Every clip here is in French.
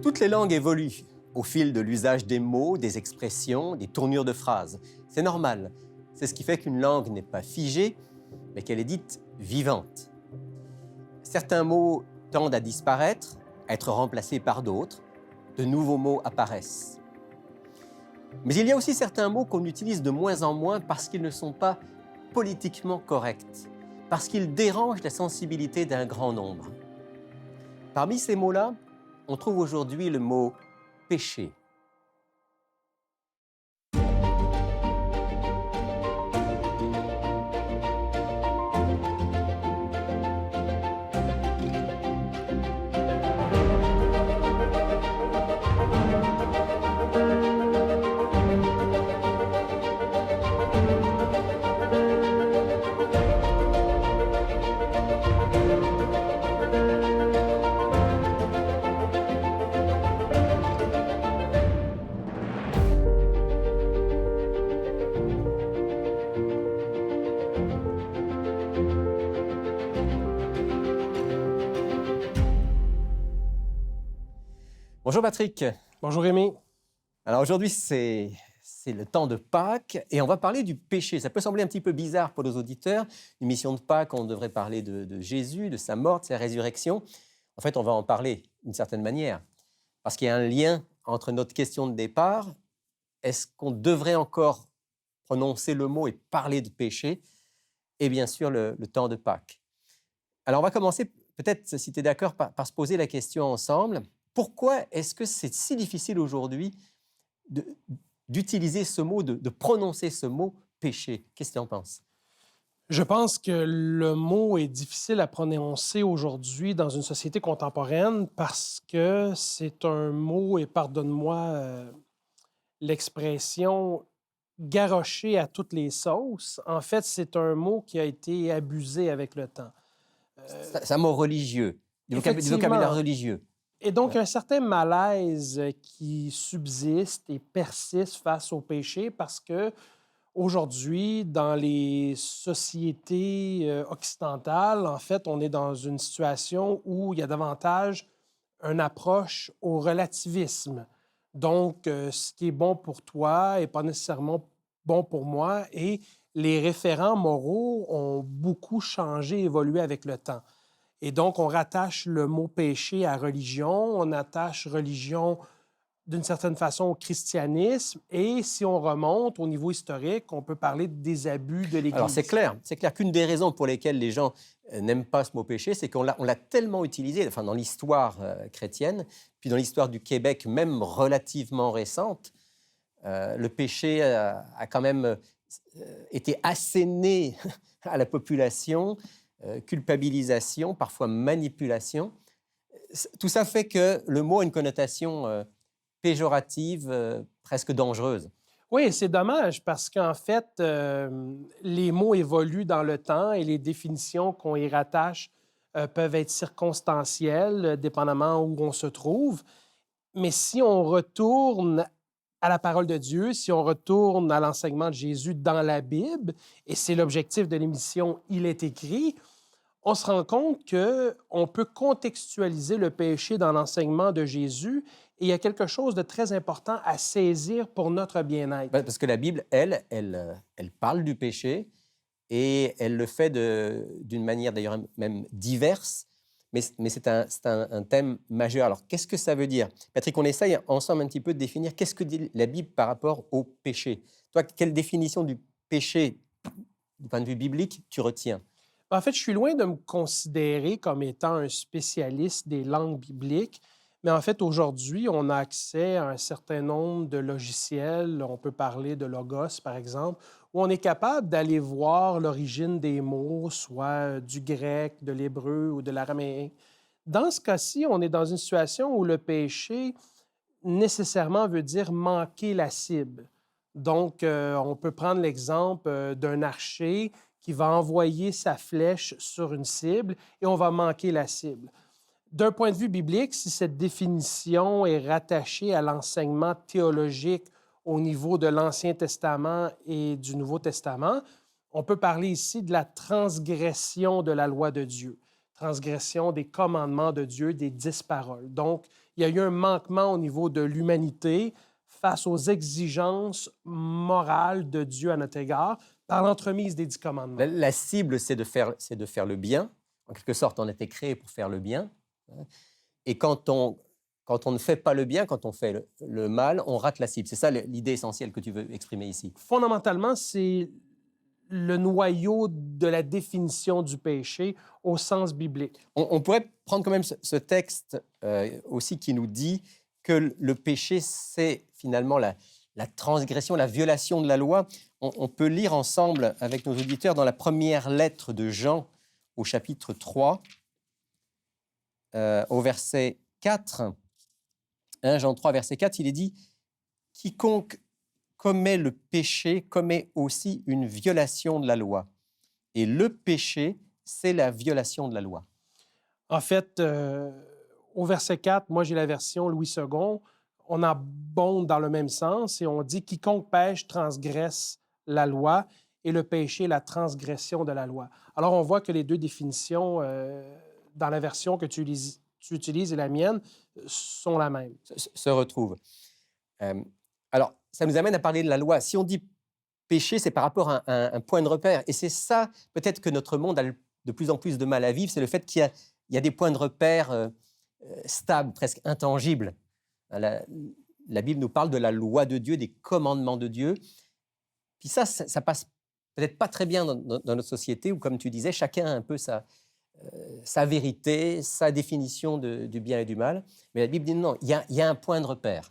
Toutes les langues évoluent au fil de l'usage des mots, des expressions, des tournures de phrases. C'est normal. C'est ce qui fait qu'une langue n'est pas figée, mais qu'elle est dite vivante. Certains mots tendent à disparaître, à être remplacés par d'autres. De nouveaux mots apparaissent. Mais il y a aussi certains mots qu'on utilise de moins en moins parce qu'ils ne sont pas politiquement corrects, parce qu'ils dérangent la sensibilité d'un grand nombre. Parmi ces mots-là, on trouve aujourd'hui le mot péché. Bonjour Patrick. Bonjour Rémi. Alors aujourd'hui, c'est le temps de Pâques et on va parler du péché. Ça peut sembler un petit peu bizarre pour nos auditeurs. Une mission de Pâques, on devrait parler de Jésus, de sa mort, de sa résurrection. En fait, on va en parler d'une certaine manière parce qu'il y a un lien entre notre question de départ. Est-ce qu'on devrait encore prononcer le mot et parler de péché? Et bien sûr, le temps de Pâques. Alors, on va commencer, peut-être, si tu es d'accord, par se poser la question ensemble. Pourquoi est-ce que c'est si difficile aujourd'hui d'utiliser ce mot, de prononcer ce mot péché? Qu'est-ce que tu en penses? Je pense que le mot est difficile à prononcer aujourd'hui dans une société contemporaine parce que c'est un mot, et pardonne-moi l'expression, garroché à toutes les sauces. En fait, c'est un mot qui a été abusé avec le temps. C'est un mot religieux, du vocabulaire religieux. Et donc, un certain malaise qui subsiste et persiste face au péché parce que aujourd'hui, dans les sociétés occidentales, en fait, on est dans une situation où il y a davantage une approche au relativisme. Donc, ce qui est bon pour toi n'est pas nécessairement bon pour moi et les référents moraux ont beaucoup changé, évolué avec le temps. Et donc, on rattache le mot péché à religion, on attache religion d'une certaine façon au christianisme, et si on remonte au niveau historique, on peut parler des abus de l'Église. Alors, c'est clair qu'une des raisons pour lesquelles les gens n'aiment pas ce mot péché, c'est qu'on l'a tellement utilisé, enfin, dans l'histoire chrétienne, puis dans l'histoire du Québec, même relativement récente, le péché a quand même été asséné à la population, culpabilisation, parfois manipulation. Tout ça fait que le mot a une connotation péjorative, presque dangereuse. Oui, c'est dommage parce qu'en fait, les mots évoluent dans le temps et les définitions qu'on y rattache peuvent être circonstancielles, dépendamment où on se trouve. Mais si on retourne à la parole de Dieu, si on retourne à l'enseignement de Jésus dans la Bible, et c'est l'objectif de l'émission « Il est écrit », on se rend compte qu'on peut contextualiser le péché dans l'enseignement de Jésus et il y a quelque chose de très important à saisir pour notre bien-être. Parce que la Bible, elle parle du péché et elle le fait d'une manière d'ailleurs même diverse, mais c'est un thème majeur. Alors, qu'est-ce que ça veut dire? Patrick, on essaye ensemble un petit peu de définir qu'est-ce que dit la Bible par rapport au péché. Toi, quelle définition du péché, du point de vue biblique, tu retiens? En fait, je suis loin de me considérer comme étant un spécialiste des langues bibliques, mais en fait, aujourd'hui, on a accès à un certain nombre de logiciels. On peut parler de Logos, par exemple, où on est capable d'aller voir l'origine des mots, soit du grec, de l'hébreu ou de l'araméen. Dans ce cas-ci, on est dans une situation où le péché nécessairement veut dire manquer la cible. Donc, on peut prendre l'exemple d'un archer qui va envoyer sa flèche sur une cible et on va manquer la cible. D'un point de vue biblique, si cette définition est rattachée à l'enseignement théologique au niveau de l'Ancien Testament et du Nouveau Testament, on peut parler ici de la transgression de la loi de Dieu. transgression des commandements de Dieu, des 10 paroles. Donc, il y a eu un manquement au niveau de l'humanité face aux exigences morales de Dieu à notre égard par l'entremise des 10 commandements. La cible, c'est de faire le bien. En quelque sorte, on a été créé pour faire le bien. Et quand on ne fait pas le bien, quand on fait le mal, on rate la cible. C'est ça l'idée essentielle que tu veux exprimer ici. Fondamentalement, c'est le noyau de la définition du péché au sens biblique. On pourrait prendre quand même ce texte aussi qui nous dit que le péché, c'est finalement la transgression, la violation de la loi. On peut lire ensemble avec nos auditeurs dans la première lettre de Jean au chapitre 3, au verset 4. 1 Jean 3, verset 4, il est dit « Quiconque commet le péché commet aussi une violation de la loi. Et le péché, c'est la violation de la loi. » En fait, au verset 4, moi j'ai la version Louis II, on abonde dans le même sens et on dit « Quiconque pêche transgresse la loi et le péché, la transgression de la loi. » Alors on voit que les deux définitions dans la version que tu utilises et la mienne sont la même. Se retrouvent. Alors, ça nous amène à parler de la loi. Si on dit péché, c'est par rapport à un point de repère. Et c'est ça, peut-être, que notre monde a de plus en plus de mal à vivre, c'est le fait qu'il y a des points de repère stables, presque intangibles. La Bible nous parle de la loi de Dieu, des commandements de Dieu. Puis ça passe peut-être pas très bien dans notre société, où, comme tu disais, chacun a un peu sa vérité, sa définition du bien et du mal. Mais la Bible dit non, il y a un point de repère.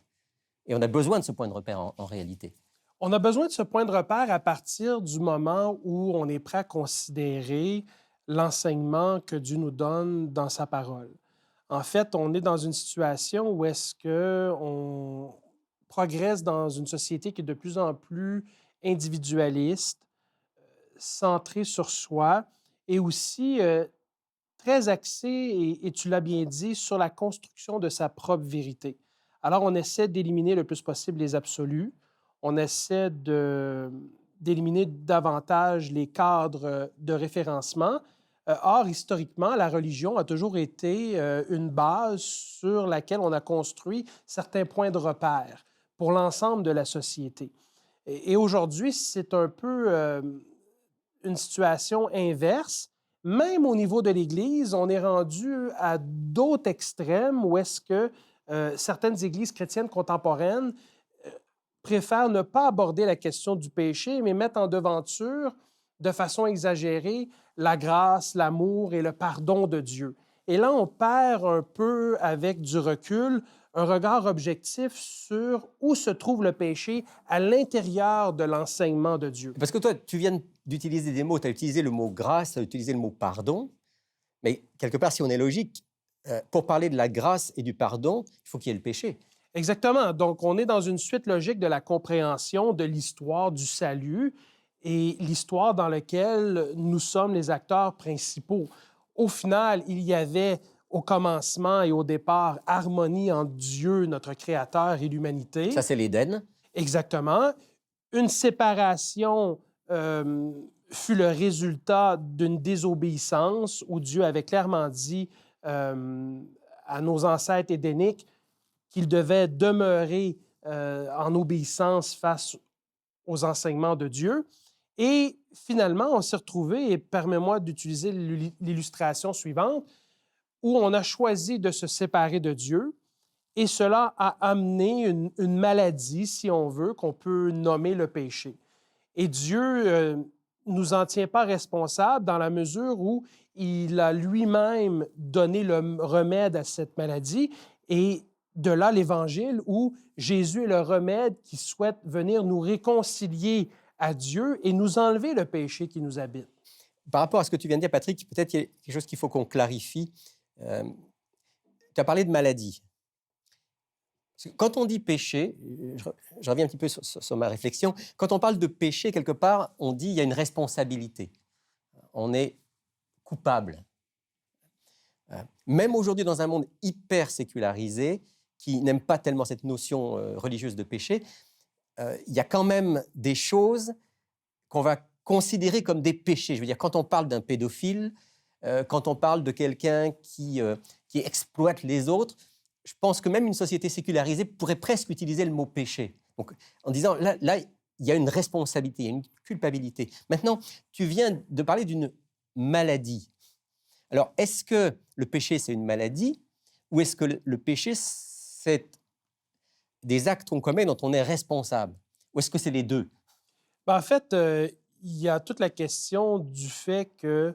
Et on a besoin de ce point de repère en réalité. On a besoin de ce point de repère à partir du moment où on est prêt à considérer l'enseignement que Dieu nous donne dans sa parole. En fait, on est dans une situation où est-ce qu'on progresse dans une société qui est de plus en plus individualiste, centrée sur soi et aussi très axée, et tu l'as bien dit, sur la construction de sa propre vérité. Alors, on essaie d'éliminer le plus possible les absolus. On essaie d'éliminer davantage les cadres de référencement. Or, historiquement, la religion a toujours été une base sur laquelle on a construit certains points de repère pour l'ensemble de la société. Et aujourd'hui, c'est un peu une situation inverse. Même au niveau de l'Église, on est rendu à d'autres extrêmes où est-ce que certaines églises chrétiennes contemporaines préfèrent ne pas aborder la question du péché, mais mettre en devanture, de façon exagérée, la grâce, l'amour et le pardon de Dieu. Et là, on perd un peu, avec du recul, un regard objectif sur où se trouve le péché à l'intérieur de l'enseignement de Dieu. Parce que toi, tu viens d'utiliser des mots, tu as utilisé le mot grâce, tu as utilisé le mot pardon, mais quelque part, si on est logique, pour parler de la grâce et du pardon, il faut qu'il y ait le péché. Exactement. Donc, on est dans une suite logique de la compréhension de l'histoire du salut et l'histoire dans laquelle nous sommes les acteurs principaux. Au final, il y avait au commencement et au départ harmonie entre Dieu, notre Créateur, et l'humanité. Ça, c'est l'Éden. Exactement. Une séparation fut le résultat d'une désobéissance où Dieu avait clairement dit à nos ancêtres édéniques qu'ils devaient demeurer en obéissance face aux enseignements de Dieu. Et finalement, on s'est retrouvé, et permets-moi d'utiliser l'illustration suivante, où on a choisi de se séparer de Dieu, et cela a amené une maladie, si on veut, qu'on peut nommer le péché. Et Dieu nous en tient pas responsables dans la mesure où il a lui-même donné le remède à cette maladie, et de là l'Évangile où Jésus est le remède qui souhaite venir nous réconcilier à Dieu et nous enlever le péché qui nous habite. Par rapport à ce que tu viens de dire, Patrick, peut-être qu'il y a quelque chose qu'il faut qu'on clarifie. Tu as parlé de maladie. Parce que quand on dit péché, je reviens un petit peu sur ma réflexion, quand on parle de péché, quelque part, on dit qu'il y a une responsabilité. On est coupable. Même aujourd'hui, dans un monde hyper sécularisé, qui n'aime pas tellement cette notion religieuse de péché, il y a quand même des choses qu'on va considérer comme des péchés. Je veux dire, quand on parle d'un pédophile, quand on parle de quelqu'un qui exploite les autres, je pense que même une société sécularisée pourrait presque utiliser le mot péché. Donc, en disant, là, il y a une responsabilité, il y a une culpabilité. Maintenant, tu viens de parler d'une maladie. Alors, est-ce que le péché, c'est une maladie ou est-ce que le péché, c'est des actes qu'on commet dont on est responsable? Ou est-ce que c'est les deux? Ben, en fait, il y a toute la question du fait que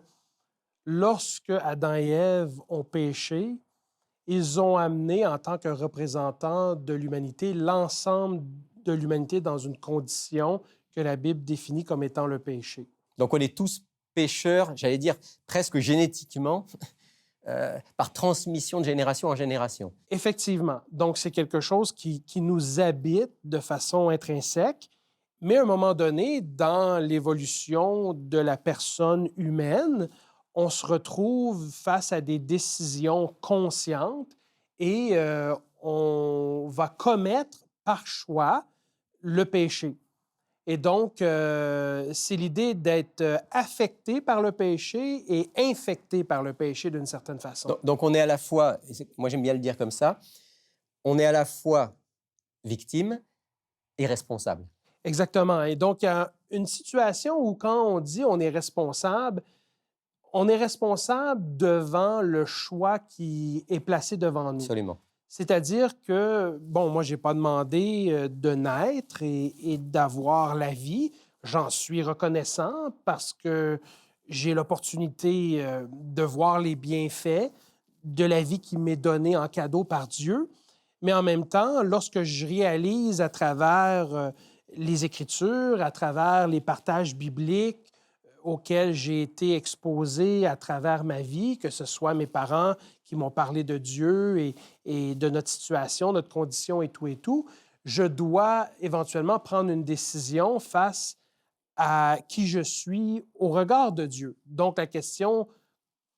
lorsque Adam et Ève ont péché, ils ont amené, en tant que représentants de l'humanité, l'ensemble de l'humanité dans une condition que la Bible définit comme étant le péché. Donc, on est tous pécheurs, j'allais dire presque génétiquement, par transmission de génération en génération. Effectivement. Donc, c'est quelque chose qui nous habite de façon intrinsèque, mais à un moment donné, dans l'évolution de la personne humaine, on se retrouve face à des décisions conscientes et on va commettre par choix le péché. Et donc, c'est l'idée d'être affecté par le péché et infecté par le péché d'une certaine façon. Donc, on est à la fois, moi j'aime bien le dire comme ça, on est à la fois victime et responsable. Exactement. Et donc, il y a une situation où quand on dit on est responsable devant le choix qui est placé devant nous. Absolument. C'est-à-dire que, bon, moi, je n'ai pas demandé de naître et d'avoir la vie. J'en suis reconnaissant parce que j'ai l'opportunité de voir les bienfaits de la vie qui m'est donnée en cadeau par Dieu. Mais en même temps, lorsque je réalise à travers les Écritures, à travers les partages bibliques auxquels j'ai été exposé à travers ma vie, que ce soit mes parents qui m'ont parlé de Dieu et de notre situation, notre condition et tout, je dois éventuellement prendre une décision face à qui je suis au regard de Dieu. Donc, la question,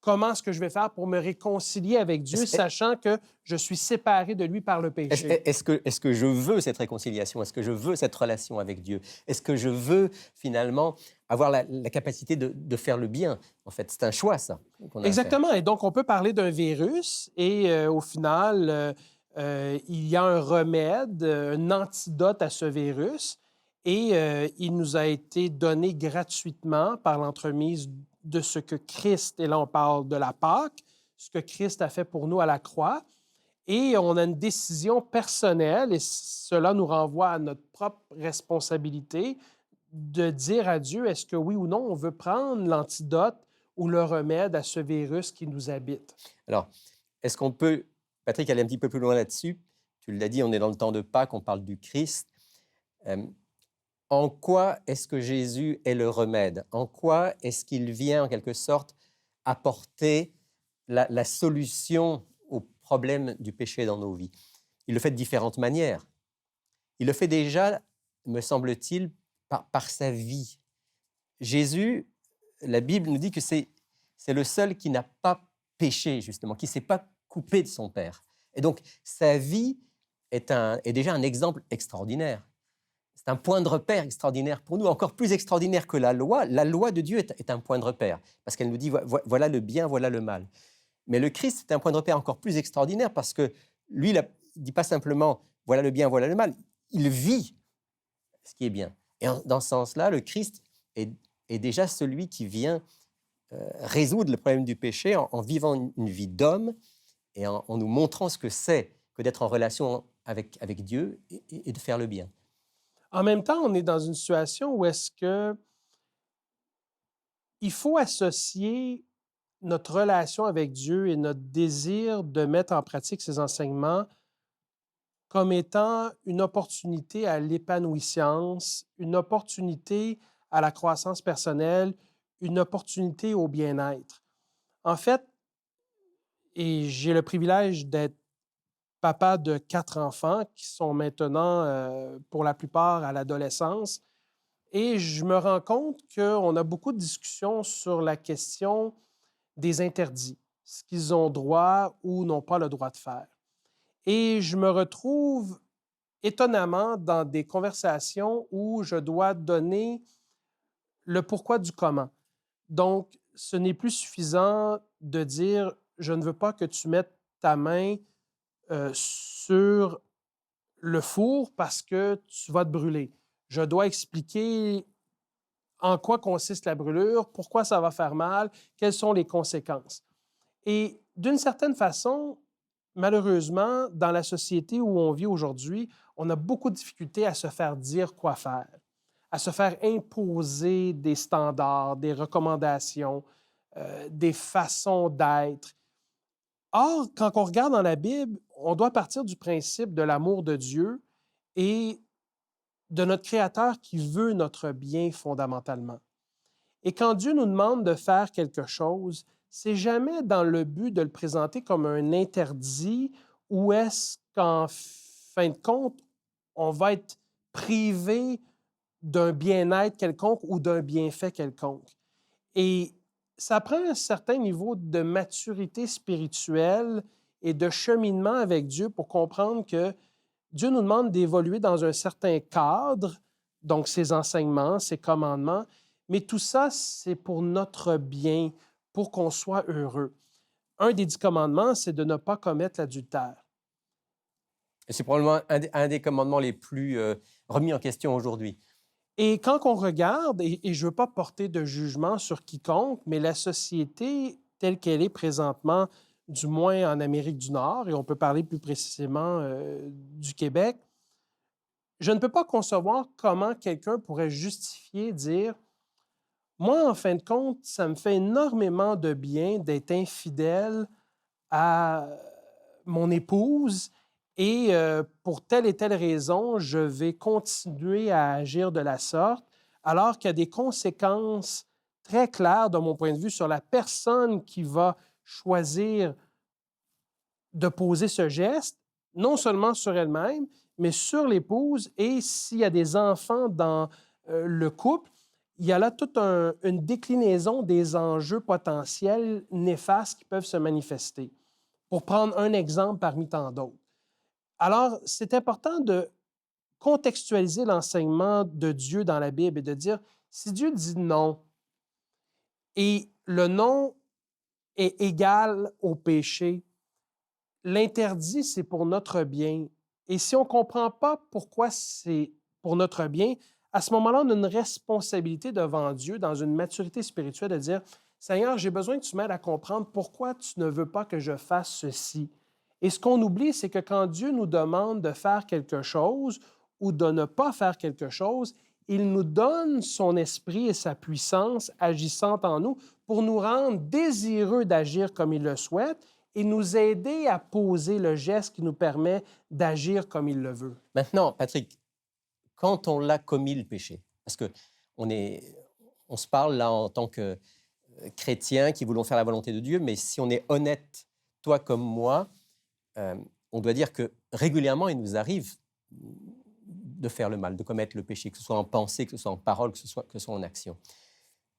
comment est-ce que je vais faire pour me réconcilier avec Dieu, sachant que je suis séparé de lui par le péché? Est-ce que je veux cette réconciliation? Est-ce que je veux cette relation avec Dieu? Est-ce que je veux finalement avoir la capacité de faire le bien? En fait, c'est un choix, ça. Exactement. Et donc, on peut parler d'un virus et au final, il y a un remède, un antidote à ce virus et il nous a été donné gratuitement par l'entremise de ce que Christ, et là on parle de la Pâque, ce que Christ a fait pour nous à la croix. Et on a une décision personnelle, et cela nous renvoie à notre propre responsabilité de dire à Dieu, est-ce que oui ou non, on veut prendre l'antidote ou le remède à ce virus qui nous habite. Alors, est-ce qu'on peut, Patrick, aller un petit peu plus loin là-dessus? Tu l'as dit, on est dans le temps de Pâques, on parle du Christ. En quoi est-ce que Jésus est le remède? En quoi est-ce qu'il vient, en quelque sorte, apporter la solution au problème du péché dans nos vies? Il le fait de différentes manières. Il le fait déjà, me semble-t-il, par sa vie. Jésus, la Bible nous dit que c'est le seul qui n'a pas péché, justement, qui ne s'est pas coupé de son Père. Et donc, sa vie est déjà un exemple extraordinaire. C'est un point de repère extraordinaire pour nous, encore plus extraordinaire que la loi. La loi de Dieu est un point de repère, parce qu'elle nous dit voilà le bien, voilà le mal. Mais le Christ, c'est un point de repère encore plus extraordinaire, parce que lui, il ne dit pas simplement voilà le bien, voilà le mal. Il vit ce qui est bien. Et dans ce sens-là, le Christ est déjà celui qui vient résoudre le problème du péché en vivant une vie d'homme et en nous montrant ce que c'est que d'être en relation avec Dieu et de faire le bien. En même temps, on est dans une situation où est-ce que il faut associer notre relation avec Dieu et notre désir de mettre en pratique ses enseignements comme étant une opportunité à l'épanouissance, une opportunité à la croissance personnelle, une opportunité au bien-être. En fait, et j'ai le privilège d'être papa de 4 enfants qui sont maintenant, pour la plupart, à l'adolescence. Et je me rends compte qu'on a beaucoup de discussions sur la question des interdits, ce qu'ils ont droit ou n'ont pas le droit de faire. Et je me retrouve étonnamment dans des conversations où je dois donner le pourquoi du comment. Donc, ce n'est plus suffisant de dire je ne veux pas que tu mettes ta main sur le four parce que tu vas te brûler. Je dois expliquer en quoi consiste la brûlure, pourquoi ça va faire mal, quelles sont les conséquences. Et d'une certaine façon, malheureusement, dans la société où on vit aujourd'hui, on a beaucoup de difficultés à se faire dire quoi faire, à se faire imposer des standards, des recommandations, des façons d'être. Or, quand on regarde dans la Bible, on doit partir du principe de l'amour de Dieu et de notre Créateur qui veut notre bien fondamentalement. Et quand Dieu nous demande de faire quelque chose, c'est jamais dans le but de le présenter comme un interdit ou est-ce qu'en fin de compte, on va être privé d'un bien-être quelconque ou d'un bienfait quelconque. Et ça prend un certain niveau de maturité spirituelle et de cheminement avec Dieu pour comprendre que Dieu nous demande d'évoluer dans un certain cadre, donc ses enseignements, ses commandements, mais tout ça, c'est pour notre bien, pour qu'on soit heureux. Un des 10 commandements, c'est de ne pas commettre l'adultère. Et c'est probablement un des commandements les plus remis en question aujourd'hui. Et quand on regarde, et je ne veux pas porter de jugement sur quiconque, mais la société telle qu'elle est présentement, du moins en Amérique du Nord, et on peut parler plus précisément du Québec, je ne peux pas concevoir comment quelqu'un pourrait justifier, dire, moi, en fin de compte, ça me fait énormément de bien d'être infidèle à mon épouse et pour telle et telle raison, je vais continuer à agir de la sorte, alors qu'il y a des conséquences très claires, de mon point de vue, sur la personne qui va choisir de poser ce geste, non seulement sur elle-même, mais sur l'épouse et s'il y a des enfants dans le couple, il y a là toute une déclinaison des enjeux potentiels néfastes qui peuvent se manifester. Pour prendre un exemple parmi tant d'autres. Alors, c'est important de contextualiser l'enseignement de Dieu dans la Bible et de dire, si Dieu dit non, et le non est égal au péché, l'interdit, c'est pour notre bien. Et si on ne comprend pas pourquoi c'est pour notre bien, à ce moment-là, on a une responsabilité devant Dieu, dans une maturité spirituelle, de dire, Seigneur, j'ai besoin que tu m'aides à comprendre pourquoi tu ne veux pas que je fasse ceci. Et ce qu'on oublie, c'est que quand Dieu nous demande de faire quelque chose ou de ne pas faire quelque chose, il nous donne son esprit et sa puissance agissant en nous pour nous rendre désireux d'agir comme il le souhaite et nous aider à poser le geste qui nous permet d'agir comme il le veut. Maintenant, Patrick, quand on l'a commis le péché, parce que on se parle là en tant que chrétiens qui voulons faire la volonté de Dieu, mais si on est honnête, toi comme moi, on doit dire que régulièrement, il nous arrive de faire le mal, de commettre le péché, que ce soit en pensée, que ce soit en parole, que ce soit en action.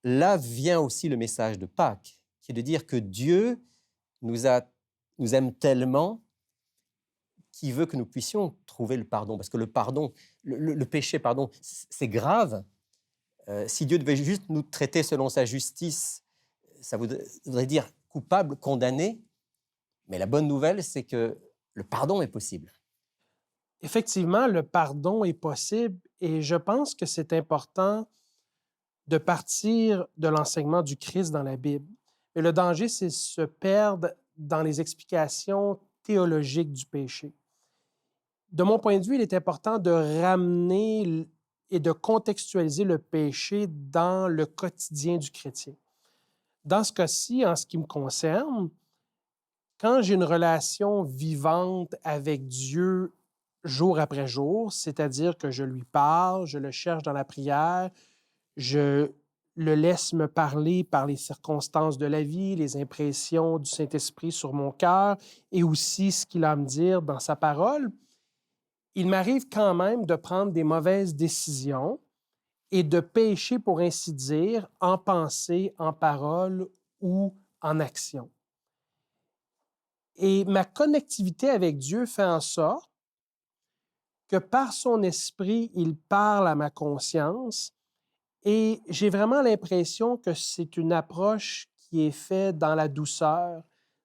Là vient aussi le message de Pâques, qui est de dire que Dieu nous aime tellement qu'il veut que nous puissions trouver le pardon. Parce que le pardon, le péché, pardon, c'est grave. Si Dieu devait juste nous traiter selon sa justice, ça voudrait dire coupable, condamné. Mais la bonne nouvelle, c'est que le pardon est possible. Effectivement, le pardon est possible et je pense que c'est important de partir de l'enseignement du Christ dans la Bible. Et le danger, c'est se perdre dans les explications théologiques du péché. De mon point de vue, il est important de ramener et de contextualiser le péché dans le quotidien du chrétien. Dans ce cas-ci, en ce qui me concerne, quand j'ai une relation vivante avec Dieu jour après jour, c'est-à-dire que je lui parle, je le cherche dans la prière, je le laisse me parler par les circonstances de la vie, les impressions du Saint-Esprit sur mon cœur et aussi ce qu'il a à me dire dans sa parole, il m'arrive quand même de prendre des mauvaises décisions et de pécher, pour ainsi dire, en pensée, en parole ou en action. Et ma connectivité avec Dieu fait en sorte que par son esprit, il parle à ma conscience Et j'ai vraiment l'impression que c'est une approche qui est faite dans la douceur,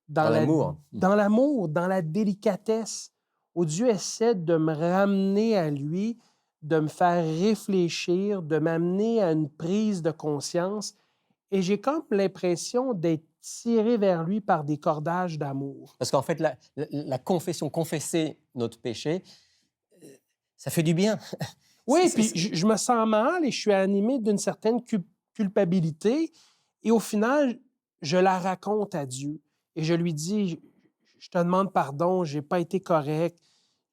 Dans l'amour. dans l'amour, dans la délicatesse, où Dieu essaie de me ramener à lui, de me faire réfléchir, de m'amener à une prise de conscience. Et j'ai comme l'impression d'être tiré vers lui par des cordages d'amour. Parce qu'en fait, la confession, confesser notre péché, ça fait du bien. Oui, C'est- puis c'est- je me sens mal et je suis animé d'une certaine culpabilité. Et au final, je la raconte à Dieu. Et je lui dis, je te demande pardon, je n'ai pas été correct.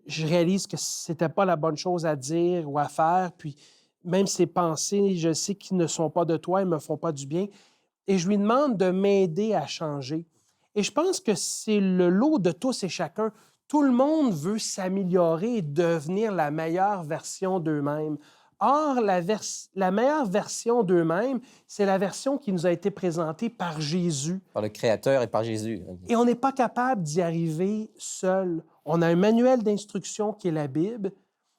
Je réalise que ce n'était pas la bonne chose à dire ou à faire. Puis même ces pensées, je sais qu'ils ne sont pas de toi, ils ne me font pas du bien. Et je lui demande de m'aider à changer. Et je pense que c'est le lot de tous et chacun. Tout le monde veut s'améliorer et devenir la meilleure version d'eux-mêmes. Or, la meilleure version d'eux-mêmes, c'est la version qui nous a été présentée par Jésus. Par le Créateur et par Jésus. Et on n'est pas capable d'y arriver seul. On a un manuel d'instruction qui est la Bible.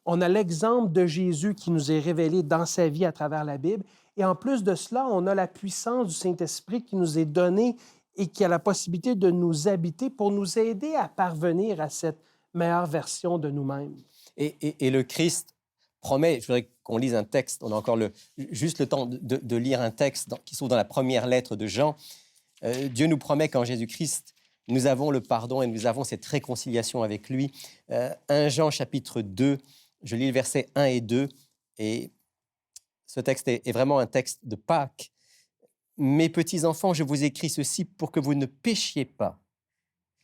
On a l'exemple de Jésus qui nous est révélé dans sa vie à travers la Bible. Et en plus de cela, on a la puissance du Saint-Esprit qui nous est donnée et qui a la possibilité de nous habiter pour nous aider à parvenir à cette meilleure version de nous-mêmes. Et le Christ promet, je voudrais qu'on lise un texte, on a encore juste le temps de lire un texte qui se trouve dans la première lettre de Jean. Dieu nous promet qu'en Jésus-Christ, nous avons le pardon et nous avons cette réconciliation avec lui. 1 Jean chapitre 2, je lis le verset 1 et 2, et ce texte est vraiment un texte de Pâques. « Mes petits enfants, je vous écris ceci pour que vous ne péchiez pas.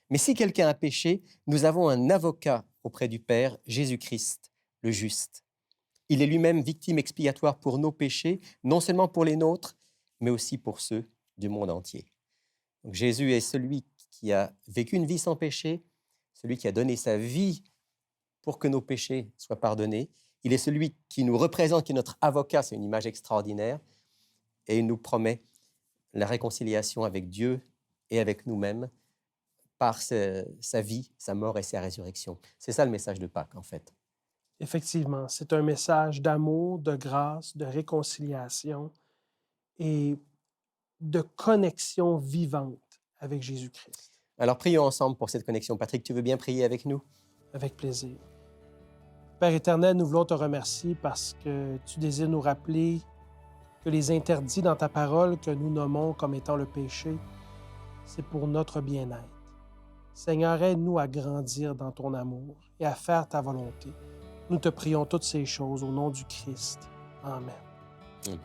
Mais si quelqu'un a péché, nous avons un avocat auprès du Père, Jésus-Christ, le juste. Il est lui-même victime expiatoire pour nos péchés, non seulement pour les nôtres, mais aussi pour ceux du monde entier. » Donc Jésus est celui qui a vécu une vie sans péché, celui qui a donné sa vie pour que nos péchés soient pardonnés. Il est celui qui nous représente, qui est notre avocat, c'est une image extraordinaire, et il nous promet la réconciliation avec Dieu et avec nous-mêmes par sa vie, sa mort et sa résurrection. C'est ça le message de Pâques, en fait. Effectivement, c'est un message d'amour, de grâce, de réconciliation et de connexion vivante avec Jésus-Christ. Alors, prions ensemble pour cette connexion. Patrick, tu veux bien prier avec nous? Avec plaisir. Père éternel, nous voulons te remercier parce que tu désires nous rappeler que les interdits dans ta parole que nous nommons comme étant le péché, c'est pour notre bien-être. Seigneur, aide-nous à grandir dans ton amour et à faire ta volonté. Nous te prions toutes ces choses au nom du Christ. Amen. Amen.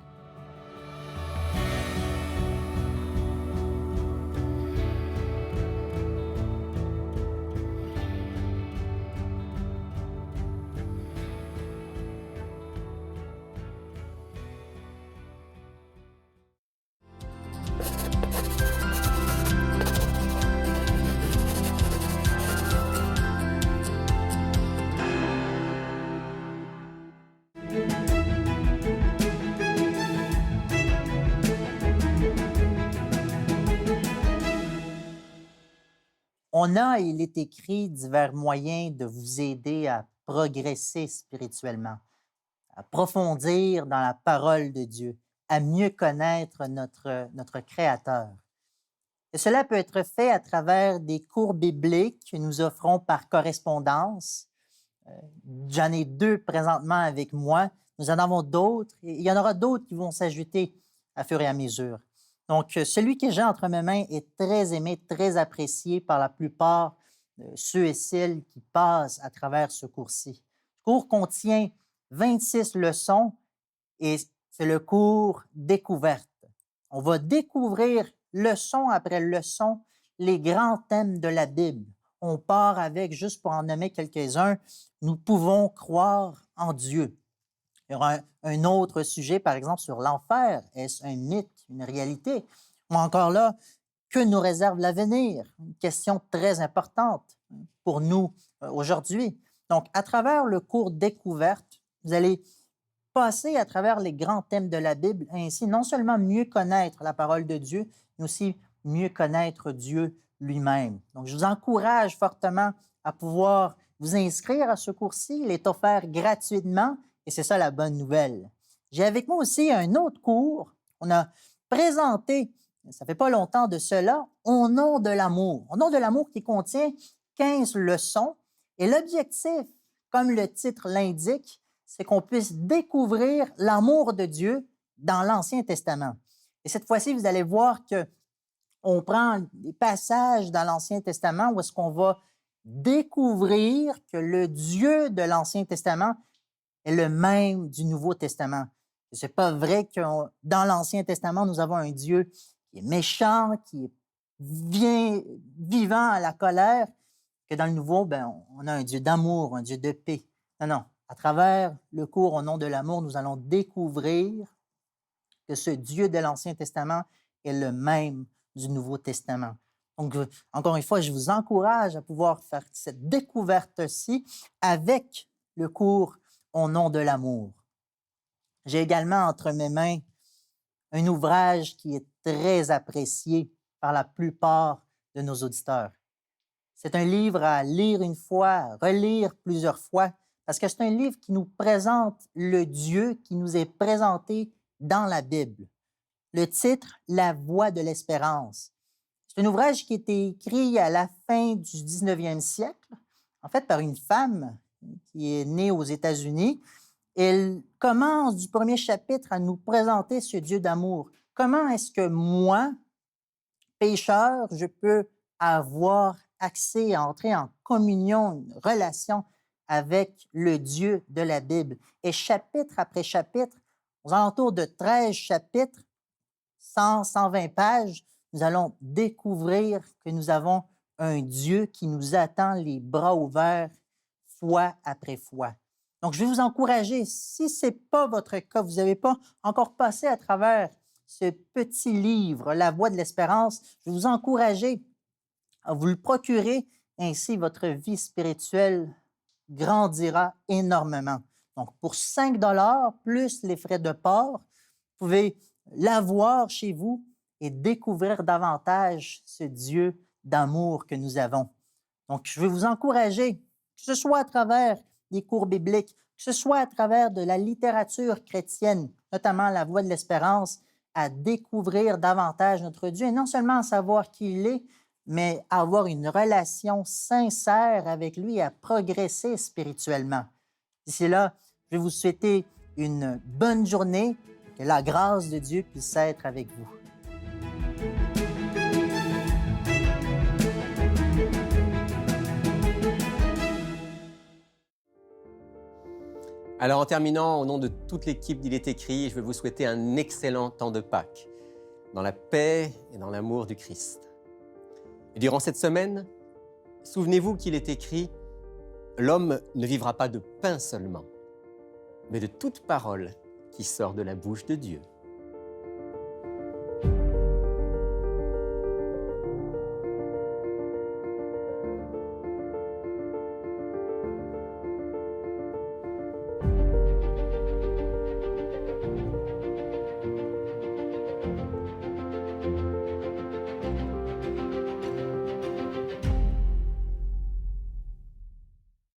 Il est écrit divers moyens de vous aider à progresser spirituellement, à approfondir dans la parole de Dieu, à mieux connaître notre Créateur. Et cela peut être fait à travers des cours bibliques que nous offrons par correspondance. J'en ai 2 présentement avec moi. Nous en avons d'autres et il y en aura d'autres qui vont s'ajouter à fur et à mesure. Donc, celui que j'ai entre mes mains est très aimé, très apprécié par la plupart de ceux et celles qui passent à travers ce cours-ci. Le cours contient 26 leçons et c'est le cours découverte. On va découvrir leçon après leçon les grands thèmes de la Bible. On part avec, juste pour en nommer quelques-uns, nous pouvons croire en Dieu. Il y aura un autre sujet, par exemple, sur l'enfer. Est-ce un mythe, une réalité? Ou encore là, que nous réserve l'avenir? Une question très importante pour nous aujourd'hui. Donc, à travers le cours découverte, vous allez passer à travers les grands thèmes de la Bible, ainsi non seulement mieux connaître la parole de Dieu, mais aussi mieux connaître Dieu lui-même. Donc, je vous encourage fortement à pouvoir vous inscrire à ce cours-ci. Il est offert gratuitement et c'est ça la bonne nouvelle. J'ai avec moi aussi un autre cours. On a présenté, ça fait pas longtemps de cela, Au nom de l'amour. Au nom de l'amour qui contient 15 leçons. Et l'objectif, comme le titre l'indique, c'est qu'on puisse découvrir l'amour de Dieu dans l'Ancien Testament. Et cette fois-ci, vous allez voir qu'on prend des passages dans l'Ancien Testament où est-ce qu'on va découvrir que le Dieu de l'Ancien Testament est le même du Nouveau Testament. Ce n'est pas vrai que dans l'Ancien Testament, nous avons un Dieu qui est méchant, qui est vivant à la colère, que dans le Nouveau, on a un Dieu d'amour, un Dieu de paix. Non, non. À travers le cours Au nom de l'amour, nous allons découvrir que ce Dieu de l'Ancien Testament est le même du Nouveau Testament. Donc, encore une fois, je vous encourage à pouvoir faire cette découverte-ci avec le cours Au nom de l'amour. J'ai également entre mes mains un ouvrage qui est très apprécié par la plupart de nos auditeurs. C'est un livre à lire une fois, à relire plusieurs fois, parce que c'est un livre qui nous présente le Dieu qui nous est présenté dans la Bible. Le titre, La voix de l'espérance. C'est un ouvrage qui a été écrit à la fin du 19e siècle, en fait par une femme qui est née aux États-Unis. Elle commence du premier chapitre à nous présenter ce Dieu d'amour. Comment est-ce que moi, pécheur, je peux avoir accès à entrer en communion, une relation avec le Dieu de la Bible? Et chapitre après chapitre, aux alentours de 13 chapitres, 120 pages, nous allons découvrir que nous avons un Dieu qui nous attend les bras ouverts fois après fois. Donc, je vais vous encourager, si ce n'est pas votre cas, vous n'avez pas encore passé à travers ce petit livre, La voix de l'espérance, je vais vous encourager à vous le procurer, ainsi votre vie spirituelle grandira énormément. Donc, pour 5 plus les frais de port, vous pouvez l'avoir chez vous et découvrir davantage ce Dieu d'amour que nous avons. Donc, je vais vous encourager, que ce soit à travers des cours bibliques, que ce soit à travers de la littérature chrétienne, notamment La voix de l'espérance, à découvrir davantage notre Dieu et non seulement à savoir qui il est, mais à avoir une relation sincère avec lui et à progresser spirituellement. D'ici là, je vais vous souhaiter une bonne journée, que la grâce de Dieu puisse être avec vous. Alors en terminant, au nom de toute l'équipe d'Il est écrit, je vais vous souhaiter un excellent temps de Pâques, dans la paix et dans l'amour du Christ. Et durant cette semaine, souvenez-vous qu'il est écrit « L'homme ne vivra pas de pain seulement, mais de toute parole qui sort de la bouche de Dieu. »